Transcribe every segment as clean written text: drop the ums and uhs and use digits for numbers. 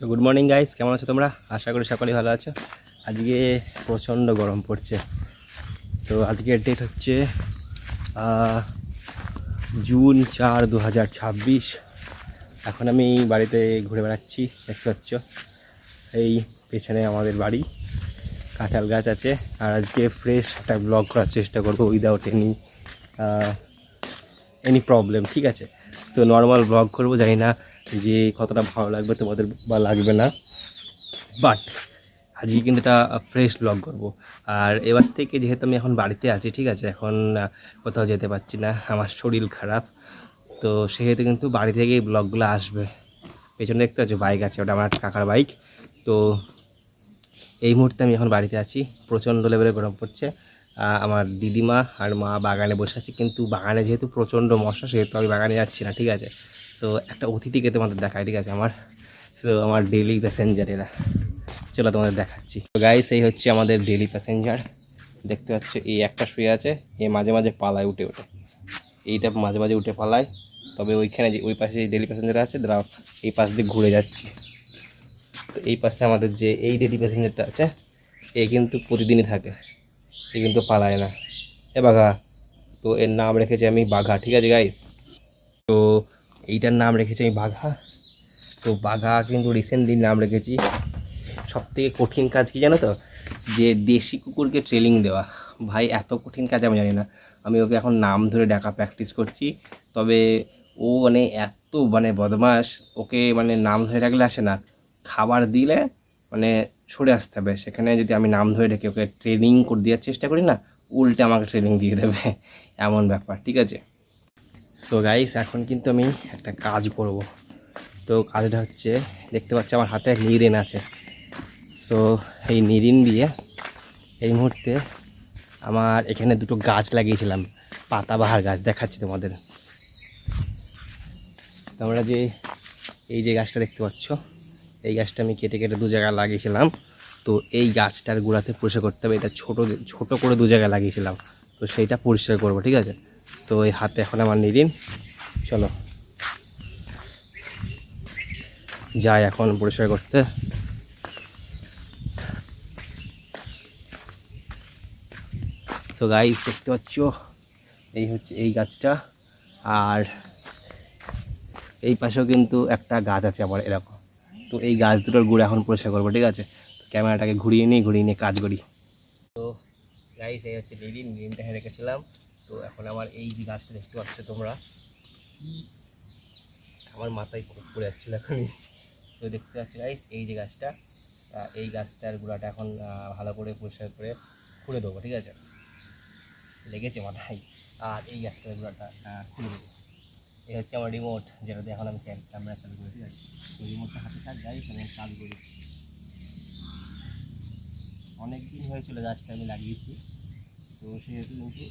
তো good morning guys, কেমন আছো তোমরা? আশা করি সকলেই ভালো আছো। আজকে প্রচণ্ড গরম পড়ছে। তো আজকের ডেট হচ্ছে জুন 4, 2026। এখন আমি বাড়িতে ঘুরে বেড়াচ্ছি, দেখতে পাচ্ছ। এই পেছনে আমাদের বাড়ি, কাঁঠাল গাছ আছে। আর আজকে ফ্রেশ একটা ব্লগ করার চেষ্টা করবো উইদাউট এনি প্রবলেম, ঠিক আছে? তো নর্মাল ব্লগ করবো, জানি না যে কতটা ভালো লাগবে তোমাদের বা লাগবে না, বাট আজকে কিন্তু একটা ফ্রেশ ব্লগ করবো। আর এবার থেকে যেহেতু আমি এখন বাড়িতে আছি, ঠিক আছে, এখন কোথাও যেতে পারছি না, আমার শরীর খারাপ। তো সেহেতু কিন্তু বাড়ি থেকেই ব্লগগুলো আসবে। পেছনে দেখতে পাচ্ছি বাইক আছে, ওটা আমার কাকার বাইক। তো এই মুহূর্তে আমি এখন বাড়িতে আছি, প্রচণ্ড লেভেলে গরম পড়ছে। আমার দিদিমা আর মা বাগানে বসে আছে, কিন্তু বাগানে যেহেতু প্রচণ্ড মশা, সেহেতু আমি বাগানে যাচ্ছি না, ঠিক আছে? তো একটা অতিথিকে তোমাদের দেখায়, ঠিক আছে? আমার ডেইলি প্যাসেঞ্জার এরা। চলো তোমাদের দেখাচ্ছি। তো গাইস, এই হচ্ছে আমাদের ডেইলি প্যাসেঞ্জার। দেখতে পাচ্ছ, এই একটা শুয়ে আছে, এ মাঝে মাঝে পালায় উঠে উঠে, এইটা মাঝে মাঝে উঠে পালায়। তবে ওইখানে যে ওই পাশে যে ডেইলি প্যাসেঞ্জার আছে, দাঁড়াও, এই পাশ দিয়ে ঘুরে যাচ্ছি। তো এই পাশে আমাদের যে এই ডেইলি প্যাসেঞ্জারটা আছে, এ কিন্তু প্রতিদিনই থাকে, এ কিন্তু পালায় না। এ বাঘা। তো এর নাম রেখেছি আমি বাঘা, ঠিক আছে গাইস? তো এইটার নাম রেখেছি আমি বাঘা। তো বাঘা কিন্তু রিসেন্টলি নাম রেখেছি। সবথেকে কঠিন কাজ কি জানো তো? যে দেশি কুকুরকে ট্রেনিং দেওয়া। ভাই, এত কঠিন কাজ আমি জানি না। আমি ওকে এখন নাম ধরে ডাকা প্র্যাকটিস করছি। তবে ও মানে এত বদমাস, ওকে নাম ধরে ডাকলে আসে না। খাবার দিলে মানে সরে আসতে হবে, সেখানে যদি আমি নাম ধরে ডেকে ওকে ট্রেনিং করে দেওয়ার চেষ্টা করি না, উল্টে আমাকে ট্রেনিং দিয়ে দেবে, এমন ব্যাপার, ঠিক আছে? সো গাইস, এখন কিন্তু আমি একটা কাজ করব। তো কাজটা হচ্ছে, দেখতে পাচ্ছি আমার হাতে নিরেন আছে। তো এই নিরিন দিয়ে এই মুহূর্তে আমার এখানে দুটো গাছ লাগিয়েছিলাম, পাতাবাহার গাছ, দেখাচ্ছি তোমাদের। তোমরা যে এই যে গাছটা দেখতে পাচ্ছ, এই গাছটা আমি কেটে কেটে দু জায়গায় লাগিয়েছিলাম। তো এই গাছটার গোড়াতে পরিষ্কার করতে হবে, এটা ছোট ছোট করে দু জায়গায় লাগিয়েছিলাম, তো সেইটা পরিষ্কার করবো, ঠিক আছে? তো এই হাতে এখন আমার নিরিন, চলো যাই এখন পরিষ্কার করতে। তো গাইস, দেখতে পাচ্ছ, এই হচ্ছে এই গাছটা। আর এই পাশেও কিন্তু একটা গাছ আছে আবার এরকম। তো এই গাছ দুটোর গুঁড়ো এখন পরিষ্কার করবো, ঠিক আছে? তো ক্যামেরাটাকে ঘুরিয়ে নিয়ে কাজ করি। তো গাইস, এই হচ্ছে নিরিনটা রেখেছিলাম। তো এখন আমার এই যে গাছটা দেখতে পাচ্ছ তোমরা, আমার মাথায় পড়ে যাচ্ছিল এখনই। তো দেখতে পাচ্ছি গাইস, এই যে গাছটা, এই গাছটার গুঁড়াটা এখন ভালো করে পরিষ্কার করে খুঁড়ে দেবো, ঠিক আছে? লেগেছে মাথায়। আর এই গাছটার গুঁড়াটা খুলে দেবো। এই হচ্ছে আমার রিমোট, যেটাতে এখন আমি ক্যামেরা চালু করি, ঠিক আছে? তো রিমোটটা হাতে থাক গাইস, আমি কাজ করি। অনেক দিন হয়েছিল গাছটা আমি লাগিয়েছি, তো সেহেতু কিন্তু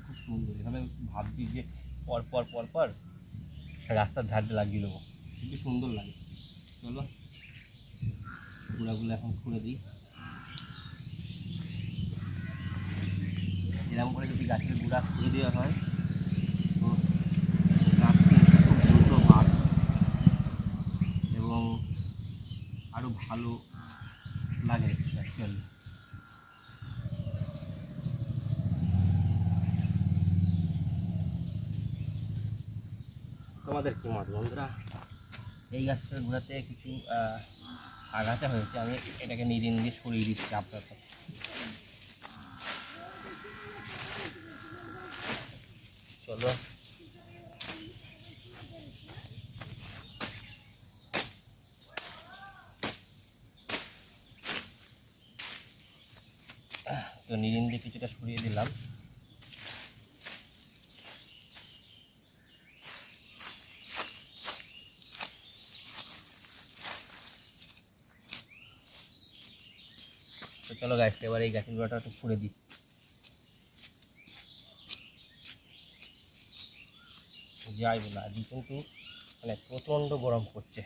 খুব সুন্দর। এভাবে ভাবছি যে পর পর পর পর রাস্তার ধারে লাগিয়ে দেবো, খুবই সুন্দর লাগে। চলো গুঁড়াগুলো এখন খুঁড়ে দিই। এরকম করে যদি গাছের গুঁড়া খুঁড়ে দেওয়া হয়, তো গাছ কিন্তু খুব দ্রুত বাড়ে এবং আরও ভালো লাগে অ্যাকচুয়ালি। তোমাদের কী মত বন্ধুরা? এই গাছটার গোড়াতে কিছু আগাছা হয়েছে, আমি এটাকে নিরিন দিয়ে সরিয়ে দিচ্ছি আপাতত। চলো তো নিরিন দিয়ে কিছুটা সরিয়ে দিলাম। তো চলো গাছ, এবার এই গাছের গোড়াটা একটু খুঁড়ে দিই। যাই বলে আজকে কিন্তু প্রচণ্ড গরম পড়ছে।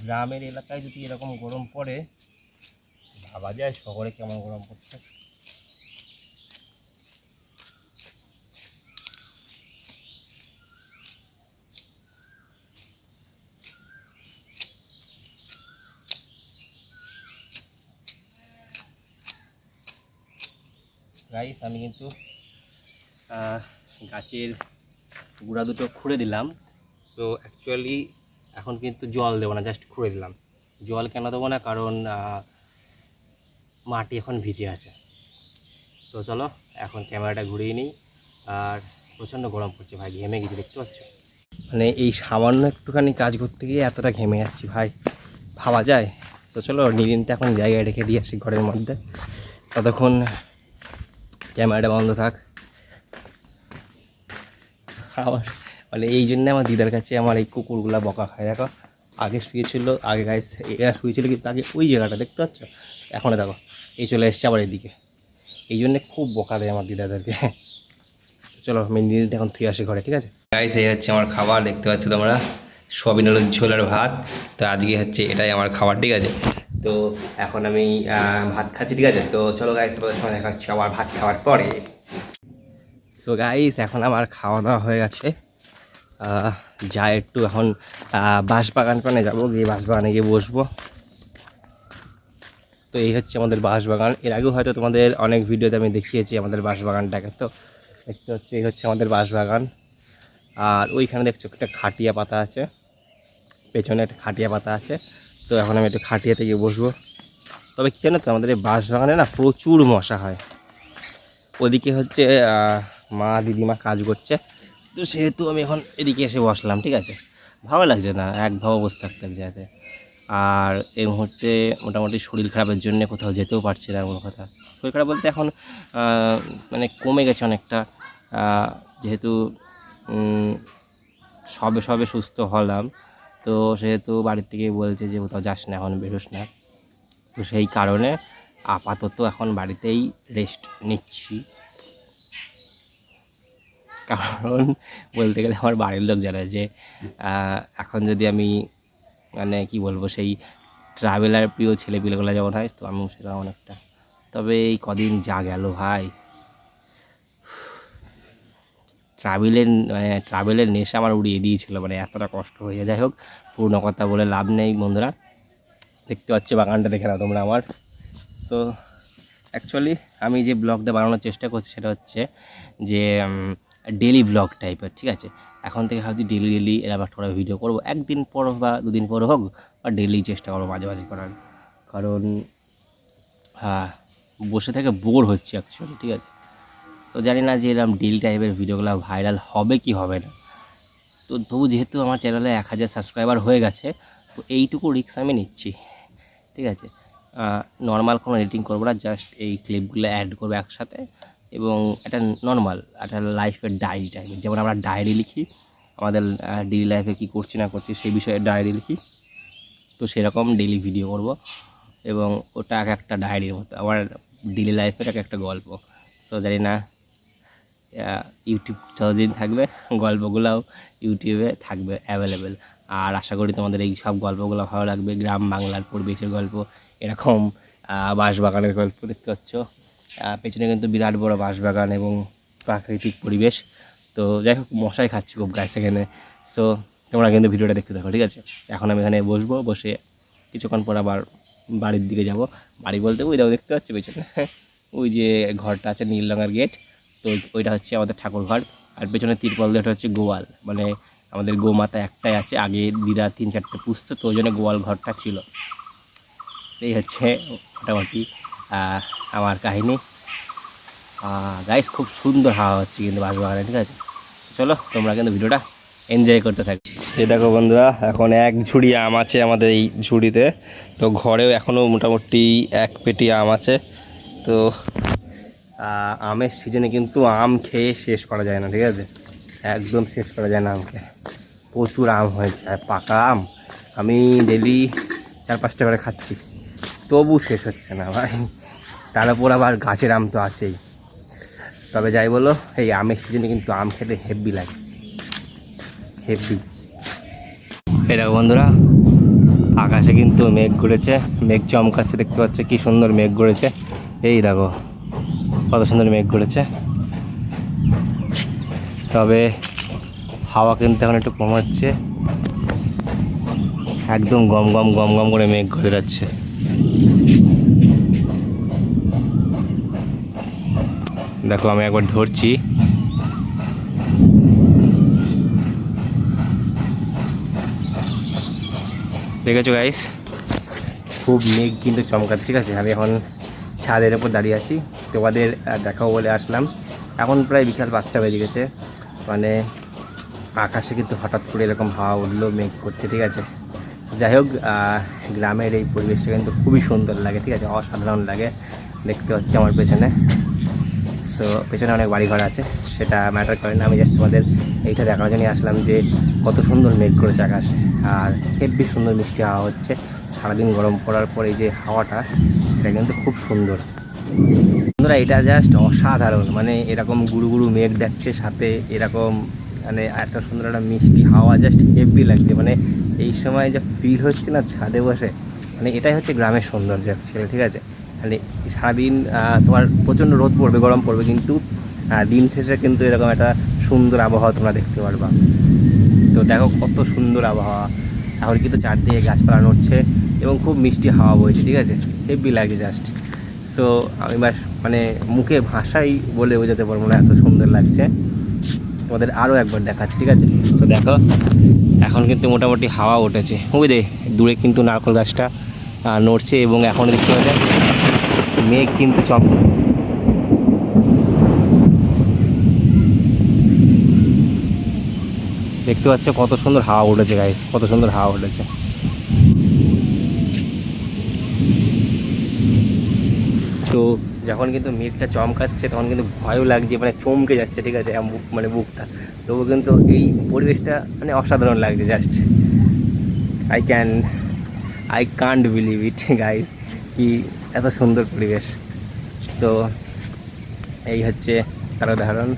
গ্রামের এলাকায় যদি এরকম গরম পড়ে, ভাবা যায় শহরে কেমন গরম পড়ছে। গাইস আমি কিন্তু গাছের গুঁড়া দুটো খুঁড়ে দিলাম। তো অ্যাকচুয়ালি এখন কিন্তু জল দেবো না, জাস্ট খুঁড়ে দিলাম। জল কেন দেবো না, কারণ মাটি এখন ভিজে আছে। তো চলো এখন ক্যামেরাটা ঘুরিয়ে নিই। আর প্রচণ্ড গরম পড়ছে ভাই, ঘেমে গেছি দেখতে পাচ্ছ। মানে এই সামান্য একটুখানি কাজ করতে গিয়ে এতটা ঘেমে যাচ্ছি ভাই, ভাবা যায়? তো চলো নিরিনটা এখন জায়গায় রেখে দিয়ে আসি ঘরের মধ্যে, ততক্ষণ ক্যামেরাটা বন্ধ থাক। আবার মানে এই জন্যে আমার দিদার কাছে আমার এই কুকুরগুলা বকা খায়। দেখো আগে শুয়েছিল, আগে গাইস এরা শুয়েছিল কিন্তু আগে ওই জায়গাটা দেখতে পাচ্ছ, এখন দেখো এই চলে এসছে আবার এদিকে। এই জন্যে খুব বকা দেয় আমার দিদাদেরকে। চলো আমি নীলটা এখন থুয়ে আসি ঘরে, ঠিক আছে গাইস? এই হচ্ছে আমার খাবার, দেখতে পাচ্ছ তোমরা, সয়াবিন আলুর ঝোল আর ভাত। তো আজকে হচ্ছে এটাই আমার খাবার, ঠিক আছে? তো এখন আমি ভাত খাচ্ছি, ঠিক আছে? তো চলো গাইস তোমাদের সঙ্গে দেখা হচ্ছে আবার ভাত খাওয়ার পরে। সো গাইস এখন আমার খাওয়া দাওয়া হয়ে গেছে, যা একটু এখন বাঁশবাগান পানে যাবো, গিয়ে বাঁশবাগানে গিয়ে বসবো। তো এই হচ্ছে আমাদের বাঁশবাগান। এর আগেও হয়তো তোমাদের অনেক ভিডিওতে আমি দেখিয়েছি আমাদের বাঁশবাগানটাকে। তো দেখতে হচ্ছে এই হচ্ছে আমাদের বাঁশবাগান। আর ওইখানে দেখছো একটা খাটিয়া পাতা আছে, পেছনে একটা খাটিয়া পাতা আছে। তো এখন আমি একটু খাটিয়াতে গিয়ে বসবো। তবে কী জানো তো, আমাদের এই বাঁশবাগানে না প্রচুর মশা হয়। ওদিকে হচ্ছে মা দিদিমা কাজ করছে, তো সেহেতু আমি এখন এদিকে এসে বসলাম, ঠিক আছে? ভালো লাগছে না একভাবে বসে থাকতে এক জায়গাতে। আর এই মুহূর্তে মোটামুটি শরীর খারাপের জন্য কোথাও যেতেও পারছি না, কোনো কথা। শরীর খারাপ বলতে এখন মানে কমে গেছে অনেকটা, যেহেতু সবে সবে সুস্থ হলাম। তো সেহেতু বাড়ির থেকে বলছে যে কোথাও যাস না, এখন বেরোস না। তো সেই কারণে আপাতত এখন বাড়িতেই রেস্ট নিচ্ছি। কারণ বলতে গেলে আমার বাড়ির লোক জানে যে এখন যদি আমি মানে কি বলবো, সেই ট্রাভেলার প্রিয় ছেলেপিলেগুলো যেমন হয়, তো আমিও সেটা অনেকটা। তবে এই কদিন যা গেল ভাই, ট্রাভেলের নেশা আমার উড়িয়ে দিয়েছিল, মানে এতটা কষ্ট হয়ে যায়। যাই হোক, পুরনো কথা বলে লাভ নেই বন্ধুরা। দেখতে পাচ্ছি বাগানটা দেখে নাও তোমরা আমার। সো অ্যাকচুয়ালি আমি যে ব্লগটা বানানোর চেষ্টা করছি সেটা হচ্ছে যে ডেলি ব্লগ টাইপের, ঠিক আছে? এখন থেকে ভাবছি ডেলি এরকম একটা করে ভিডিও করবো, একদিন পর বা দুদিন পর হোক, বা ডেলি চেষ্টা করবো মাঝে মাঝে করার। কারণ হ্যাঁ, বসে থেকে বোর হচ্ছে অ্যাকচুয়ালি, ঠিক আছে? তো জানি না যে এরকম ডেলি টাইপের ভিডিওগুলো ভাইরাল হবে কি হবে না। তো তবু যেহেতু আমার চ্যানেলে 1000 সাবস্ক্রাইবার হয়ে গেছে, তো এইটুকু রিস্ক আমি নিচ্ছি, ঠিক আছে? নর্মাল কোনো এডিটিং করবো না, জাস্ট এই ক্লিপগুলো অ্যাড করবো একসাথে, এবং একটা নর্মাল একটা লাইফের ডায়েরি টাইপের, যেমন আমরা ডায়েরি লিখি আমাদের ডেইলি লাইফে কী করছি না করছি সেই বিষয়ে ডায়েরি লিখি। তো সেরকম ডেইলি ভিডিও করব, এবং ওটা এক একটা ডায়েরির মতো আমার ডেইলি লাইফের এক একটা গল্প। সো জানি না ইউটিউব যতদিন থাকবে গল্পগুলোও ইউটিউবে থাকবে অ্যাভেলেবেল। আর আশা করি তোমাদের এই সব গল্পগুলো ভালো লাগবে, গ্রাম বাংলার পরিবেশের গল্প, এরকম বাঁশবাগানের গল্প। দেখতে পাচ্ছ পেছনে কিন্তু বিরাট বড় বাঁশবাগান এবং প্রাকৃতিক পরিবেশ। তো যাই হোক, মশাই খাচ্ছি খুব গাছ এখানে। সো তোমরা কিন্তু ভিডিওটা দেখতে থাকো, ঠিক আছে? এখন আমি এখানে বসবো, বসে কিছুক্ষণ পর আবার বাড়ির দিকে যাব। বাড়ি বলতে ওই দেখো, দেখতে পাচ্ছ পেছনে ওই যে ঘরটা আছে নীল রঙের গেট, তো ওইটা হচ্ছে আমাদের ঠাকুর ঘর। আর পেছনে তিরপল দিয়ে ওটা হচ্ছে গোয়াল, মানে আমাদের গোমাতা একটাই আছে, আগে দিদা 3-4টে পুষতো, তো ওই জন্য গোয়াল ঘরটা ছিল। এই হচ্ছে মোটামুটি আমার কাহিনী। গাইস খুব সুন্দর হাওয়া হচ্ছে কিন্তু বাঁশবাগানে, ঠিক আছে? চলো তোমরা কিন্তু ভিডিওটা এনজয় করতে থাকো। এই দেখো বন্ধুরা, এখন এক ঝুড়ি আম আছে আমাদের এই ঝুড়িতে। তো ঘরেও এখনও মোটামুটি এক পেটি আম আছে। তো আমের সিজনে কিন্তু আম খেয়ে শেষ করা যায় না, ঠিক আছে? একদম শেষ করা যায় না আমকে, প্রচুর আম হয়েছে। আর পাকা আম আমি ডেলি 4-5টা করে খাচ্ছি, তবু শেষ হচ্ছে না ভাই। তার উপর আবার গাছের আম তো আছেই। তবে যাই বলো, এই আমের সিজনে কিন্তু আম খেতে হেভি লাগে, হেভি। এই দেখো বন্ধুরা, আকাশে কিন্তু মেঘ ঘুরেছে, মেঘ চমকাচ্ছে, দেখতে পাচ্ছ কি সুন্দর মেঘ ঘুরেছে। এই দেখো কত সুন্দর মেঘ ঘুরেছে। তবে হাওয়া কিন্তু এখন একটু কম হচ্ছে, একদম গম গম গম গম করে মেঘ ঘুরে যাচ্ছে। দেখো আমি একবার ধরছি, দেখেছো গাইস, খুব মেঘ কিন্তু চমকাচ্ছে। ঠিক আছে, আমি এখন ছাদের উপর দাঁড়িয়ে আছি, তোমাদের দেখাও বলে আসলাম। এখন প্রায় বিকাল 5টা বেজে গেছে, মানে আকাশে কিন্তু হঠাৎ করে এরকম হাওয়া উঠলো, মেঘ করছে। ঠিক আছে, যাই হোক, গ্রামের এই পরিবেশটা কিন্তু খুবই সুন্দর লাগে। ঠিক আছে, অসাধারণ লাগে। দেখতে হচ্ছে আমার পেছনে, তো পেছনে অনেক বাড়িঘর আছে, সেটা ম্যাটার করে না। আমি জাস্ট তোমাদের এইটা দেখানোর জন্যই আসলাম যে কত সুন্দর মেঘ করেছে আকাশে, আর হেব্বি সুন্দর মিষ্টি হাওয়া হচ্ছে। সারাদিন গরম পড়ার পর এই যে হাওয়াটা, এটা কিন্তু খুব সুন্দর। বন্ধুরা, এটা জাস্ট অসাধারণ, মানে এরকম গুরু গুরু মেঘ ডাকছে, সাথে এরকম মানে এত সুন্দর একটা মিষ্টি হাওয়া, জাস্ট হেব্বি লাগছে। মানে এই সময় যা ফিল হচ্ছে না ছাদে বসে, মানে এটাই হচ্ছে গ্রামের সৌন্দর্য অ্যাকচুয়ালি। ঠিক আছে, মানে সারাদিন তোমার প্রচণ্ড রোদ পড়বে, গরম পড়বে, কিন্তু দিন শেষে কিন্তু এরকম একটা সুন্দর আবহাওয়া তোমরা দেখতে পারবা। তো দেখো কত সুন্দর আবহাওয়া, এখন কিন্তু চারদিকে গাছপালা নড়ছে এবং খুব মিষ্টি হাওয়া বইছে। ঠিক আছে, হেব্বি লাগে জাস্ট। সো আমি বাস মানে মুখে ভাষাই বলে বোঝাতে পারবো না, এত সুন্দর লাগছে। তোমাদের আরও একবার দেখাচ্ছি। ঠিক আছে, তো দেখো এখন কিন্তু মোটামুটি হাওয়া উঠেছে, বুঝলে দূরে কিন্তু নারকেল গাছটা নড়ছে, এবং এখন দেখতে পাবে মেঘ কিন্তু দেখতে পাচ্ছ কত সুন্দর হাওয়া উঠেছে গাইস, কত সুন্দর হাওয়া উঠেছে। তো যখন কিন্তু মেঘটা চমকাচ্ছে তখন কিন্তু ভয়ও লাগছে, মানে চমকে যাচ্ছে। ঠিক আছে, মানে বুকটা, তবু কিন্তু এই পরিবেশটা মানে অসাধারণ লাগছে। Just I can I can't believe it guys, কি এত সুন্দর পরিবেশ। তো এই হচ্ছে তার উদাহরণ।